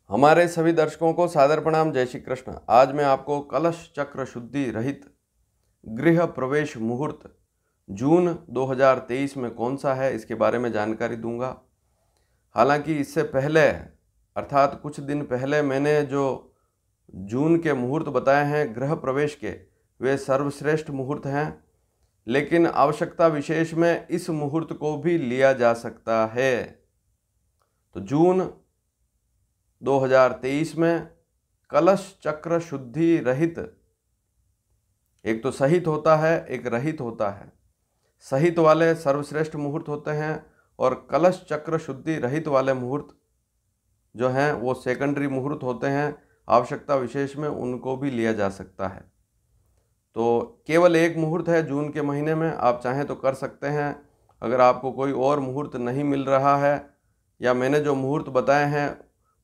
हमारे सभी दर्शकों को सादर प्रणाम। जय श्री कृष्ण। आज मैं आपको कलश चक्र शुद्धि रहित गृह प्रवेश मुहूर्त जून 2023 में कौन सा है, इसके बारे में जानकारी दूंगा। हालांकि इससे पहले अर्थात कुछ दिन पहले मैंने जो जून के मुहूर्त बताए हैं गृह प्रवेश के, वे सर्वश्रेष्ठ मुहूर्त हैं, लेकिन आवश्यकता विशेष में इस मुहूर्त को भी लिया जा सकता है। तो जून 2023 में कलश चक्र शुद्धि रहित, एक तो सहित होता है, एक रहित होता है। सहित वाले सर्वश्रेष्ठ मुहूर्त होते हैं और कलश चक्र शुद्धि रहित वाले मुहूर्त जो हैं वो सेकेंडरी मुहूर्त होते हैं। आवश्यकता विशेष में उनको भी लिया जा सकता है। तो केवल एक मुहूर्त है जून के महीने में, आप चाहें तो कर सकते हैं। अगर आपको कोई और मुहूर्त नहीं मिल रहा है या मैंने जो मुहूर्त बताए हैं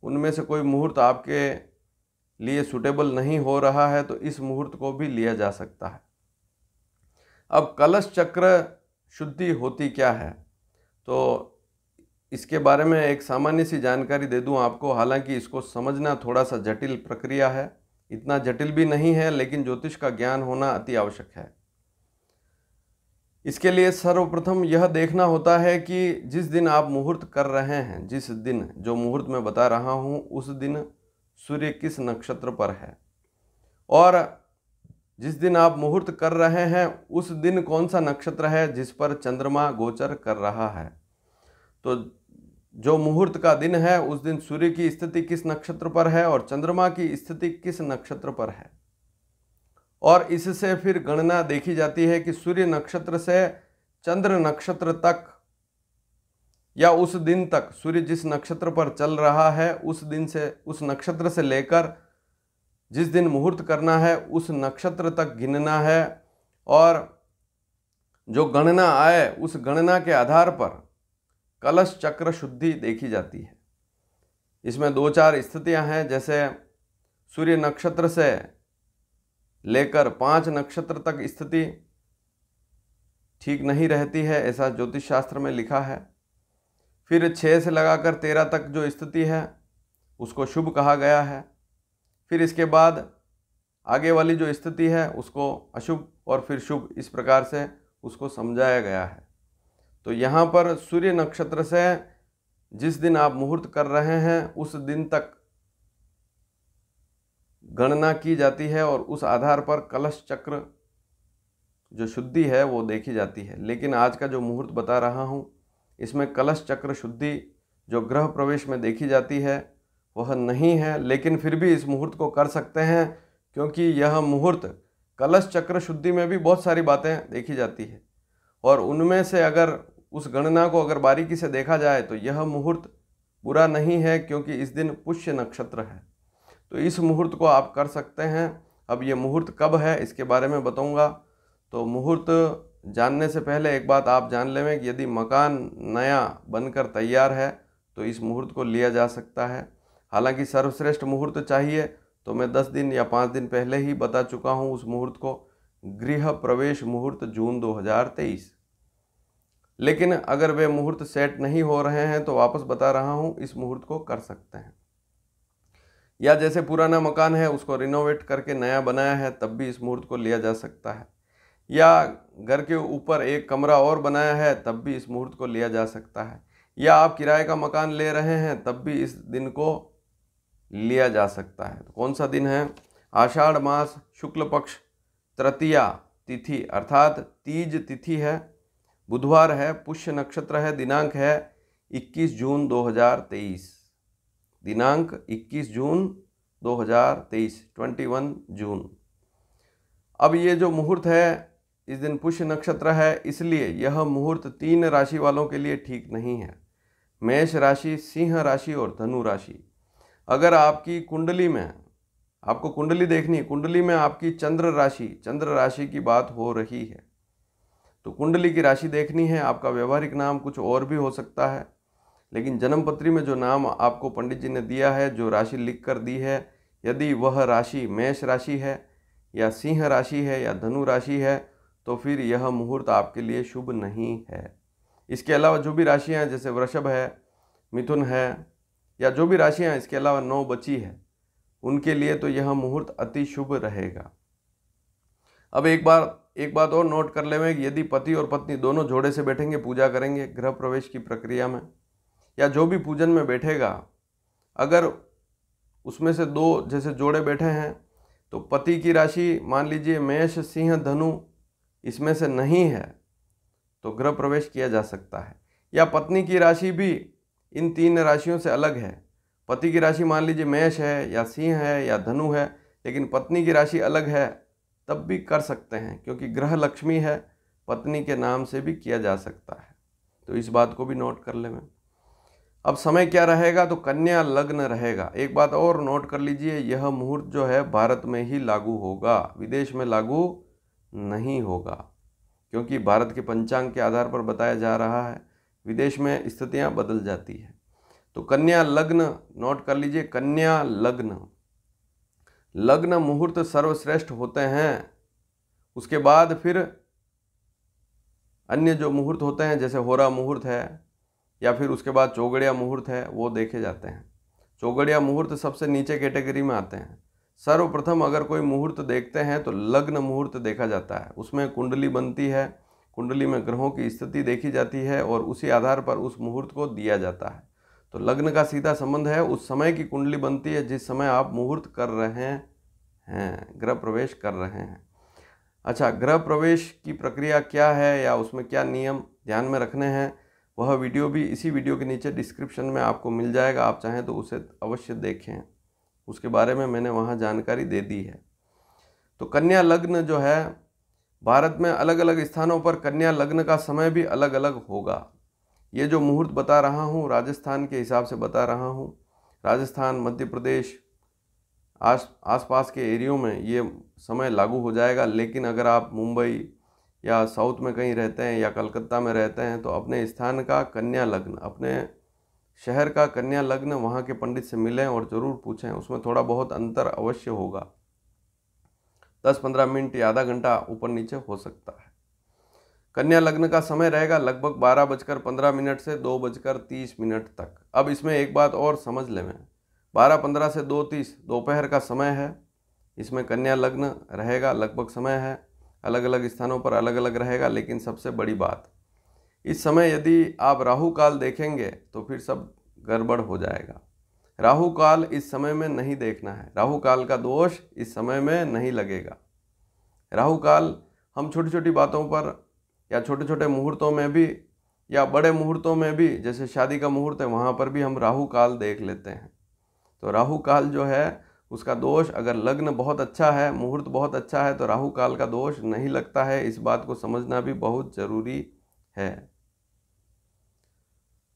उनमें से कोई मुहूर्त आपके लिए सूटेबल नहीं हो रहा है, तो इस मुहूर्त को भी लिया जा सकता है। अब कलश चक्र शुद्धि होती क्या है, तो इसके बारे में एक सामान्य सी जानकारी दे दूं आपको। हालांकि इसको समझना थोड़ा सा जटिल प्रक्रिया है, इतना जटिल भी नहीं है, लेकिन ज्योतिष का ज्ञान होना अति आवश्यक है। इसके लिए सर्वप्रथम यह देखना होता है कि जिस दिन आप मुहूर्त कर रहे हैं, जिस दिन जो मुहूर्त मैं बता रहा हूं, उस दिन सूर्य किस नक्षत्र पर है, और जिस दिन आप मुहूर्त कर रहे हैं उस दिन कौन सा नक्षत्र है जिस पर चंद्रमा गोचर कर रहा है। तो जो मुहूर्त का दिन है उस दिन सूर्य की स्थिति किस नक्षत्र पर है और चंद्रमा की स्थिति किस नक्षत्र पर है, और इससे फिर गणना देखी जाती है कि सूर्य नक्षत्र से चंद्र नक्षत्र तक या उस दिन तक सूर्य जिस नक्षत्र पर चल रहा है उस दिन से, उस नक्षत्र से लेकर जिस दिन मुहूर्त करना है उस नक्षत्र तक गिनना है, और जो गणना आए उस गणना के आधार पर कलश चक्र शुद्धि देखी जाती है। इसमें 2-4 स्थितियां हैं, जैसे सूर्य नक्षत्र से लेकर 5 नक्षत्र तक स्थिति ठीक नहीं रहती है, ऐसा ज्योतिष शास्त्र में लिखा है। फिर 6 से लगाकर 13 तक जो स्थिति है उसको शुभ कहा गया है। फिर इसके बाद आगे वाली जो स्थिति है उसको अशुभ और फिर शुभ, इस प्रकार से उसको समझाया गया है। तो यहाँ पर सूर्य नक्षत्र से जिस दिन आप मुहूर्त कर रहे हैं उस दिन तक गणना की जाती है और उस आधार पर कलश चक्र जो शुद्धि है वो देखी जाती है। लेकिन आज का जो मुहूर्त बता रहा हूँ इसमें कलश चक्र शुद्धि जो गृह प्रवेश में देखी जाती है वह नहीं है, लेकिन फिर भी इस मुहूर्त को कर सकते हैं, क्योंकि यह मुहूर्त कलश चक्र शुद्धि में भी बहुत सारी बातें देखी जाती है, और उनमें से अगर उस गणना को अगर बारीकी से देखा जाए तो यह मुहूर्त बुरा नहीं है, क्योंकि इस दिन पुष्य नक्षत्र है। तो इस मुहूर्त को आप कर सकते हैं। अब ये मुहूर्त कब है इसके बारे में बताऊंगा। तो मुहूर्त जानने से पहले एक बात आप जान लें कि यदि मकान नया बनकर तैयार है तो इस मुहूर्त को लिया जा सकता है। हालांकि सर्वश्रेष्ठ मुहूर्त चाहिए तो मैं 10 दिन या 5 दिन पहले ही बता चुका हूं उस मुहूर्त को, गृह प्रवेश मुहूर्त जून 2023। लेकिन अगर वे मुहूर्त सेट नहीं हो रहे हैं तो वापस बता रहा हूं, इस मुहूर्त को कर सकते हैं। या जैसे पुराना मकान है उसको रिनोवेट करके नया बनाया है तब भी इस मुहूर्त को लिया जा सकता है, या घर के ऊपर एक कमरा और बनाया है तब भी इस मुहूर्त को लिया जा सकता है, या आप किराए का मकान ले रहे हैं तब भी इस दिन को लिया जा सकता है। तो कौन सा दिन है? आषाढ़ मास शुक्ल पक्ष तृतीया तिथि अर्थात तीज तिथि है, बुधवार है, पुष्य नक्षत्र है, दिनांक है 21 जून 2023। दिनांक 21 जून 2023, 21 जून। अब ये जो मुहूर्त है इस दिन पुष्य नक्षत्र है, इसलिए यह मुहूर्त 3 राशि वालों के लिए ठीक नहीं है, मेष राशि, सिंह राशि और धनु राशि। अगर आपकी कुंडली में, आपको कुंडली देखनी है, कुंडली में आपकी चंद्र राशि की बात हो रही है तो कुंडली की राशि देखनी है। आपका व्यवहारिक नाम कुछ और भी हो सकता है, लेकिन जन्मपत्री में जो नाम आपको पंडित जी ने दिया है, जो राशि लिख कर दी है, यदि वह राशि मेष राशि है या सिंह राशि है या धनु राशि है तो फिर यह मुहूर्त आपके लिए शुभ नहीं है। इसके अलावा जो भी राशियां हैं जैसे वृषभ है, मिथुन है, या जो भी राशियां इसके अलावा 9 बची है उनके लिए तो यह मुहूर्त अति शुभ रहेगा। अब एक बात और नोट कर लेंगे कि यदि पति और पत्नी दोनों जोड़े से बैठेंगे, पूजा करेंगे गृह प्रवेश की प्रक्रिया में, या जो भी पूजन में बैठेगा, अगर उसमें से 2 जैसे जोड़े बैठे हैं तो पति की राशि मान लीजिए मेष सिंह धनु इसमें से नहीं है तो गृह प्रवेश किया जा सकता है। या पत्नी की राशि भी इन 3 राशियों से अलग है, पति की राशि मान लीजिए मेष है या सिंह है या धनु है, लेकिन पत्नी की राशि अलग है, तब भी कर सकते हैं, क्योंकि ग्रह लक्ष्मी है, पत्नी के नाम से भी किया जा सकता है। तो इस बात को भी नोट कर लें। अब समय क्या रहेगा, तो कन्या लग्न रहेगा। एक बात और नोट कर लीजिए, यह मुहूर्त जो है भारत में ही लागू होगा, विदेश में लागू नहीं होगा, क्योंकि भारत के पंचांग के आधार पर बताया जा रहा है, विदेश में स्थितियां बदल जाती है। तो कन्या लग्न नोट कर लीजिए, कन्या लग्न मुहूर्त सर्वश्रेष्ठ होते हैं। उसके बाद फिर अन्य जो मुहूर्त होते हैं जैसे होरा मुहूर्त है या फिर उसके बाद चौगड़िया मुहूर्त है, वो देखे जाते हैं। चौगड़िया मुहूर्त सबसे नीचे कैटेगरी में आते हैं। सर्वप्रथम अगर कोई मुहूर्त देखते हैं तो लग्न मुहूर्त देखा जाता है, उसमें कुंडली बनती है, कुंडली में ग्रहों की स्थिति देखी जाती है और उसी आधार पर उस मुहूर्त को दिया जाता है। तो लग्न का सीधा संबंध है उस समय की कुंडली बनती है जिस समय आप मुहूर्त कर रहे हैं, गृह प्रवेश कर रहे हैं। अच्छा, गृह प्रवेश की प्रक्रिया क्या है या उसमें क्या नियम ध्यान में रखने हैं, वह वीडियो भी इसी वीडियो के नीचे डिस्क्रिप्शन में आपको मिल जाएगा, आप चाहें तो उसे अवश्य देखें, उसके बारे में मैंने वहाँ जानकारी दे दी है। तो कन्या लग्न जो है भारत में अलग अलग स्थानों पर कन्या लग्न का समय भी अलग अलग होगा। ये जो मुहूर्त बता रहा हूँ राजस्थान के हिसाब से बता रहा हूँ, राजस्थान, मध्य प्रदेश आसपास के एरियो में ये समय लागू हो जाएगा। लेकिन अगर आप मुंबई या साउथ में कहीं रहते हैं या कलकत्ता में रहते हैं तो अपने स्थान का कन्या लग्न, अपने शहर का कन्या लग्न वहाँ के पंडित से मिलें और ज़रूर पूछें, उसमें थोड़ा बहुत अंतर अवश्य होगा, 10-15 मिनट या आधा घंटा ऊपर नीचे हो सकता है। कन्या लग्न का समय रहेगा लगभग 12:15 से 2:30 तक। अब इसमें एक बात और समझ लें, 12:15 से 2:30 दोपहर का समय है, इसमें कन्या लग्न रहेगा। लगभग समय है, अलग अलग स्थानों पर अलग अलग रहेगा, लेकिन सबसे बड़ी बात इस समय यदि आप राहु काल देखेंगे तो फिर सब गड़बड़ हो जाएगा। राहु काल इस समय में नहीं देखना है, राहु काल का दोष इस समय में नहीं लगेगा। राहु काल हम छोटी छोटी बातों पर या छोटे छोटे मुहूर्तों में भी या बड़े मुहूर्तों में भी, जैसे शादी का मुहूर्त है वहाँ पर भी हम राहु काल देख लेते हैं। तो राहु काल जो है उसका दोष, अगर लग्न बहुत अच्छा है, मुहूर्त बहुत अच्छा है तो राहु काल का दोष नहीं लगता है। इस बात को समझना भी बहुत ज़रूरी है।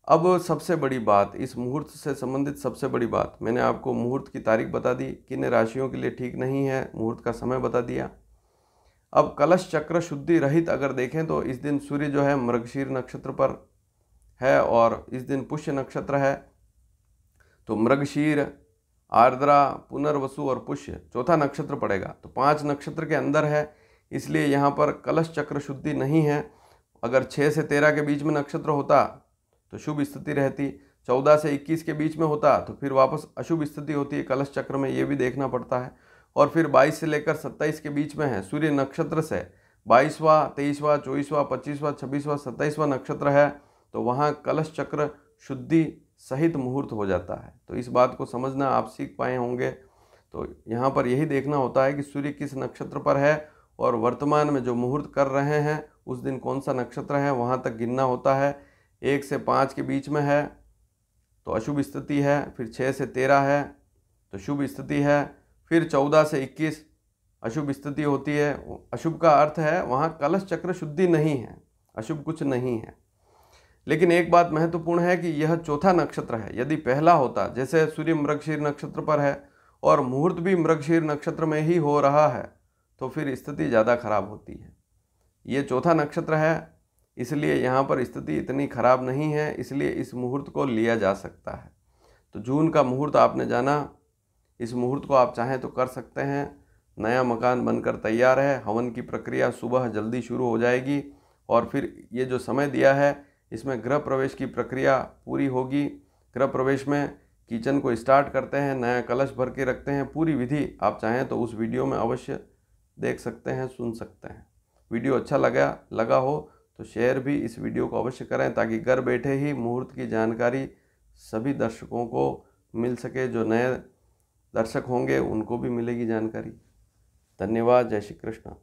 अब सबसे बड़ी बात, इस मुहूर्त से संबंधित सबसे बड़ी बात, मैंने आपको मुहूर्त की तारीख बता दी, किन राशियों के लिए ठीक नहीं है, मुहूर्त का समय बता दिया। अब कलश चक्र शुद्धि रहित अगर देखें तो इस दिन सूर्य जो है मृगशीर नक्षत्र पर है और इस दिन पुष्य नक्षत्र है। तो मृगशीर, आर्द्रा, पुनर्वसु और पुष्य चौथा नक्षत्र पड़ेगा, तो 5 नक्षत्र के अंदर है, इसलिए यहाँ पर कलश चक्र शुद्धि नहीं है। अगर 6 से 13 के बीच में नक्षत्र होता तो शुभ स्थिति रहती, 14 से 21 के बीच में होता तो फिर वापस अशुभ स्थिति होती है कलश चक्र में, ये भी देखना पड़ता है। और फिर 22 से लेकर 27 के बीच में है, सूर्य नक्षत्र से 22वां, 23वां, 24वां, 25वां, 26वां, 27वां नक्षत्र है, तो वहाँ कलश चक्र शुद्धि सहित मुहूर्त हो जाता है। तो इस बात को समझना आप सीख पाए होंगे। तो यहाँ पर यही देखना होता है कि सूर्य किस नक्षत्र पर है और वर्तमान में जो मुहूर्त कर रहे हैं उस दिन कौन सा नक्षत्र है, वहाँ तक गिनना होता है। 1 से 5 के बीच में है तो अशुभ स्थिति है, फिर 6 से 13 है तो शुभ स्थिति है, फिर 14 से 21 अशुभ स्थिति होती है। अशुभ का अर्थ है वहाँ कलश चक्र शुद्धि नहीं है, अशुभ कुछ नहीं है। लेकिन एक बात महत्वपूर्ण है कि यह चौथा नक्षत्र है। यदि पहला होता, जैसे सूर्य मृगशीर नक्षत्र पर है और मुहूर्त भी मृगशीर नक्षत्र में ही हो रहा है, तो फिर स्थिति ज़्यादा खराब होती है। ये चौथा नक्षत्र है, इसलिए यहाँ पर स्थिति इतनी खराब नहीं है, इसलिए इस मुहूर्त को लिया जा सकता है। तो जून का मुहूर्त आपने जाना, इस मुहूर्त को आप चाहें तो कर सकते हैं। नया मकान बनकर तैयार है, हवन की प्रक्रिया सुबह जल्दी शुरू हो जाएगी और फिर ये जो समय दिया है इसमें गृह प्रवेश की प्रक्रिया पूरी होगी। गृह प्रवेश में किचन को स्टार्ट करते हैं, नया कलश भर के रखते हैं, पूरी विधि आप चाहें तो उस वीडियो में अवश्य देख सकते हैं, सुन सकते हैं। वीडियो अच्छा लगा हो तो शेयर भी इस वीडियो को अवश्य करें, ताकि घर बैठे ही मुहूर्त की जानकारी सभी दर्शकों को मिल सके। जो नए दर्शक होंगे उनको भी मिलेगी जानकारी। धन्यवाद। जय श्री कृष्ण।